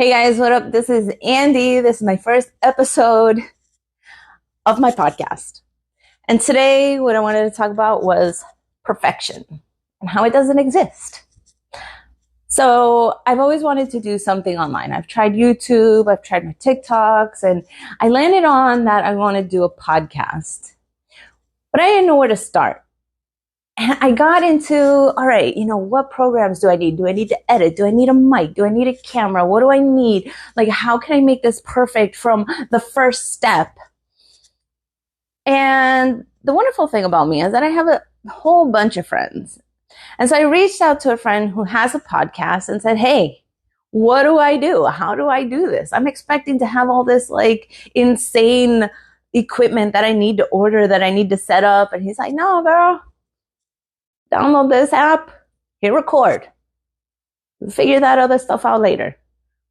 Hey guys, what up? This is Andy. This is my first episode of my podcast. And today, what I wanted to talk about was perfection and how it doesn't exist. So I've always wanted to do something online. I've tried YouTube, I've tried my TikToks, and I landed on that I want to do a podcast. But I didn't know where to start. And I got into, all right, what programs do I need? Do I need to edit? Do I need a mic? Do I need a camera? What do I need? Like, how can I make this perfect from the first step? And the wonderful thing about me is that I have a whole bunch of friends. And so I reached out to a friend who has a podcast and said, hey, what do I do? How do I do this? I'm expecting to have all this like insane equipment that I need to order, that I need to set up. And he's like, no, girl. Download this app, hit record. We'll figure that other stuff out later.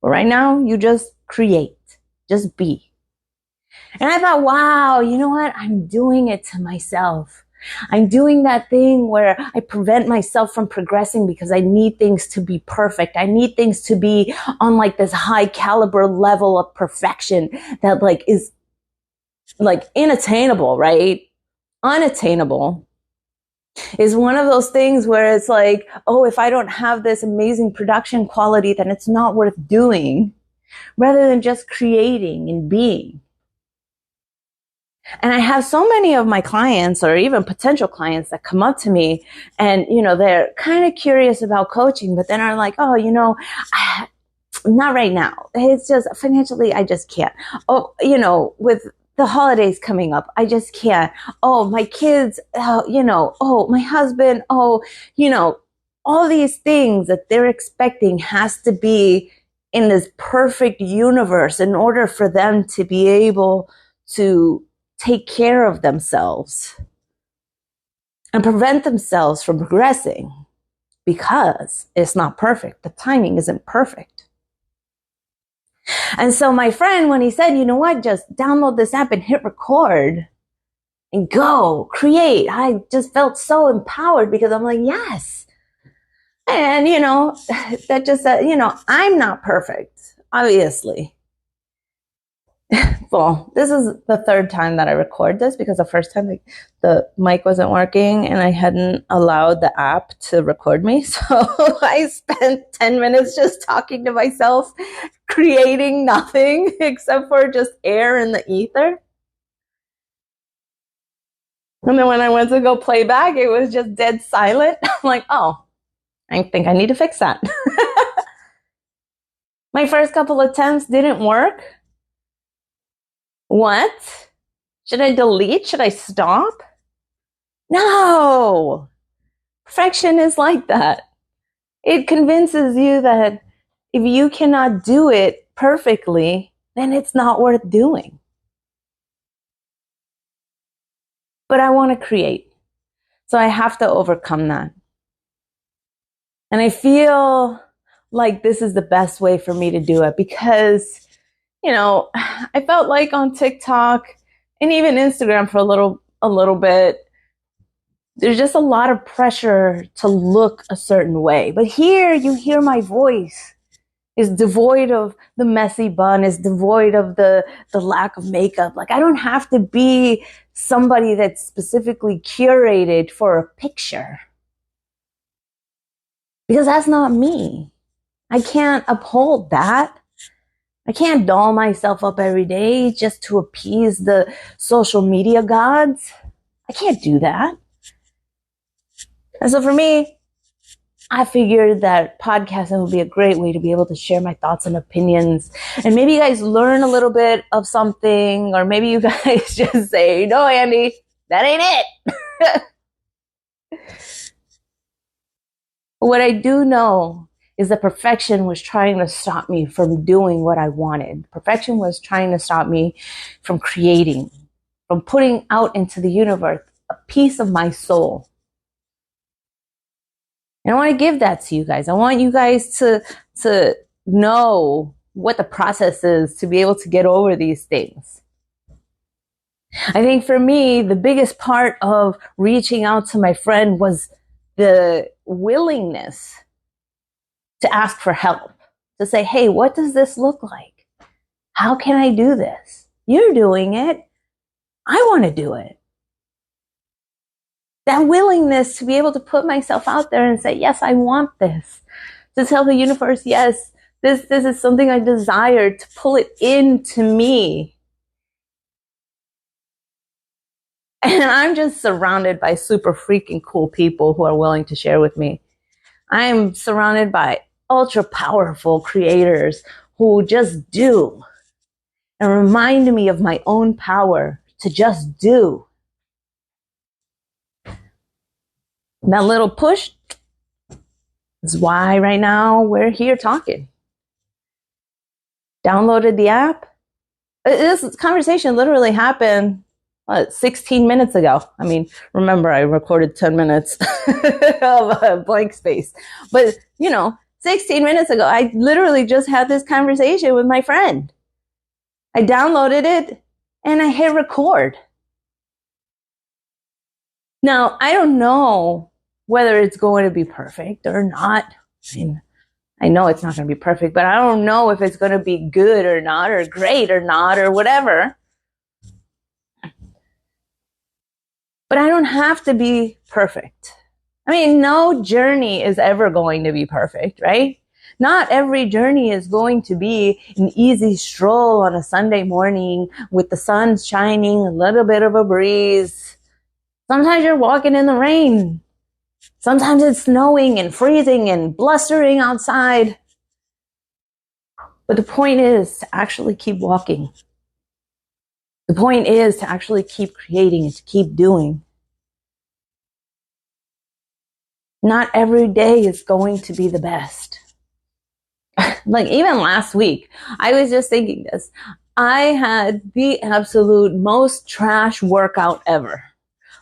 But right now, you just create, just be. And I thought, wow, you know what? I'm doing it to myself. I'm doing that thing where I prevent myself from progressing because I need things to be perfect. I need things to be on like this high caliber level of perfection that like is like inattainable, right? Unattainable. Is one of those things where it's like, oh, if I don't have this amazing production quality, then it's not worth doing, rather than just creating and being. And I have so many of my clients or even potential clients that come up to me and, they're kind of curious about coaching, but then are like, oh, not right now. It's just financially, I just can't. Oh, with the holidays coming up, I just can't. Oh, my kids, oh, my husband, all these things that they're expecting has to be in this perfect universe in order for them to be able to take care of themselves and prevent themselves from progressing because it's not perfect. The timing isn't perfect. And so my friend, when he said, you know what, just download this app and hit record and go create, I just felt so empowered because I'm like, yes. And, that just said, I'm not perfect, obviously. Well, this is the third time that I record this because the first time the mic wasn't working and I hadn't allowed the app to record me. So I spent 10 minutes just talking to myself, creating nothing except for just air in the ether. And then when I went to go play back, it was just dead silent. I'm like, oh, I think I need to fix that. My first couple attempts didn't work. What? Should I delete? Should I stop? No. Perfection is like that. It convinces you that if you cannot do it perfectly, then it's not worth doing. But I want to create. So I have to overcome that. And I feel like this is the best way for me to do it because I felt like on TikTok and even Instagram for a little bit, there's just a lot of pressure to look a certain way. But here you hear my voice is devoid of the messy bun, is devoid of the lack of makeup. Like I don't have to be somebody that's specifically curated for a picture because that's not me. I can't uphold that. I can't doll myself up every day just to appease the social media gods. I can't do that. And so for me, I figured that podcasting would be a great way to be able to share my thoughts and opinions. And maybe you guys learn a little bit of something, or maybe you guys just say, no, Andy, that ain't it. What I do know is that perfection was trying to stop me from doing what I wanted. Perfection was trying to stop me from creating, from putting out into the universe a piece of my soul. And I want to give that to you guys. I want you guys to know what the process is to be able to get over these things. I think for me, the biggest part of reaching out to my friend was the willingness to ask for help. to say, hey, what does this look like? How can I do this? You're doing it. I want to do it. That willingness to be able to put myself out there and say, yes, I want this. To tell the universe, yes, this is something I desire, to pull it into me. And I'm just surrounded by super freaking cool people who are willing to share with me. I'm surrounded by ultra powerful creators who just do and remind me of my own power to just do. That little push is why right now we're here talking. Downloaded the app. This conversation literally happened 16 minutes ago. I mean, remember, I recorded 10 minutes of a blank space. But, 16 minutes ago, I literally just had this conversation with my friend. I downloaded it and I hit record. Now, I don't know whether it's going to be perfect or not. I mean, I know it's not going to be perfect, but I don't know if it's going to be good or not, or great or not, or whatever. But I don't have to be perfect. I mean, no journey is ever going to be perfect, right? Not every journey is going to be an easy stroll on a Sunday morning with the sun shining, a little bit of a breeze. Sometimes you're walking in the rain. Sometimes it's snowing and freezing and blustering outside. But the point is to actually keep walking. The point is to actually keep creating and to keep doing. Not every day is going to be the best. Like even last week, I was just thinking this. I had the absolute most trash workout ever.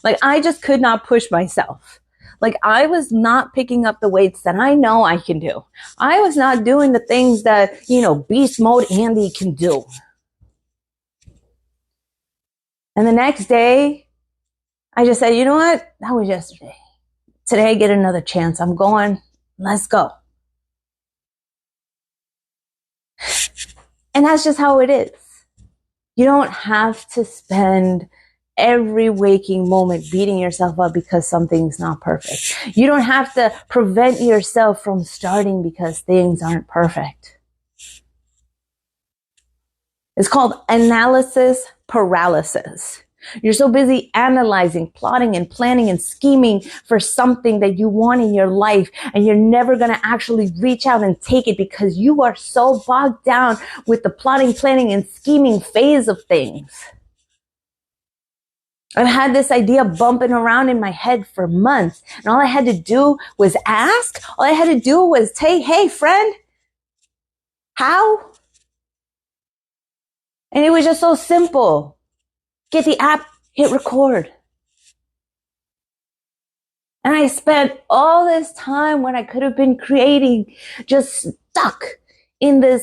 Like I just could not push myself. Like I was not picking up the weights that I know I can do. I was not doing the things that, beast mode Andy can do. And the next day, I just said, you know what? That was yesterday. Today I get another chance. I'm going. Let's go. And that's just how it is. You don't have to spend every waking moment beating yourself up because something's not perfect. You don't have to prevent yourself from starting because things aren't perfect. It's called analysis paralysis. You're so busy analyzing, plotting, and planning and scheming for something that you want in your life, and you're never going to actually reach out and take it because you are so bogged down with the plotting, planning, and scheming phase of things. I've had this idea bumping around in my head for months, and all I had to do was ask. All I had to do was say, hey, friend, how? And it was just so simple. Get the app, hit record. And I spent all this time when I could have been creating just stuck in the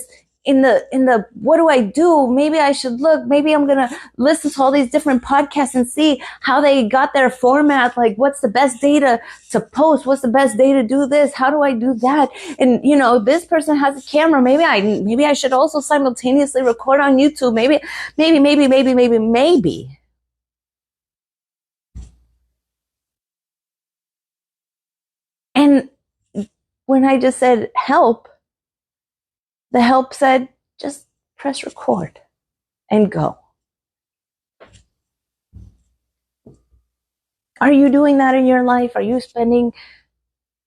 what do I do? Maybe I should look. Maybe I'm going to listen to all these different podcasts and see how they got their format. Like what's the best data to post? What's the best day to do this? How do I do that? And this person has a camera. Maybe I should also simultaneously record on YouTube. Maybe. And when I just said help, the help said, just press record and go. Are you doing that in your life? Are you spending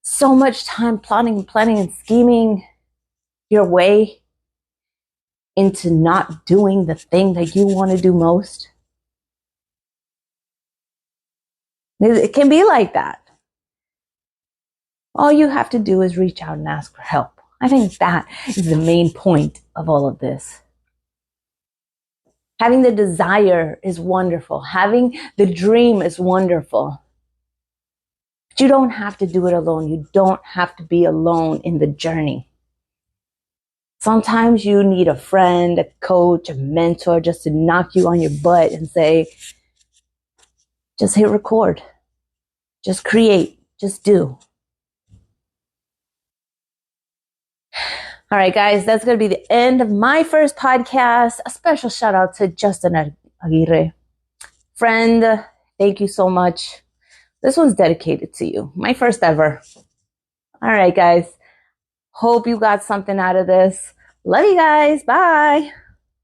so much time plotting, planning, and scheming your way into not doing the thing that you want to do most? It can be like that. All you have to do is reach out and ask for help. I think that is the main point of all of this. Having the desire is wonderful. Having the dream is wonderful. But you don't have to do it alone. You don't have to be alone in the journey. Sometimes you need a friend, a coach, a mentor just to knock you on your butt and say, just hit record. Just create. Just do. All right, guys, that's going to be the end of my first podcast. A special shout out to Justin Aguirre. Friend, thank you so much. This one's dedicated to you. My first ever. All right, guys. Hope you got something out of this. Love you guys. Bye.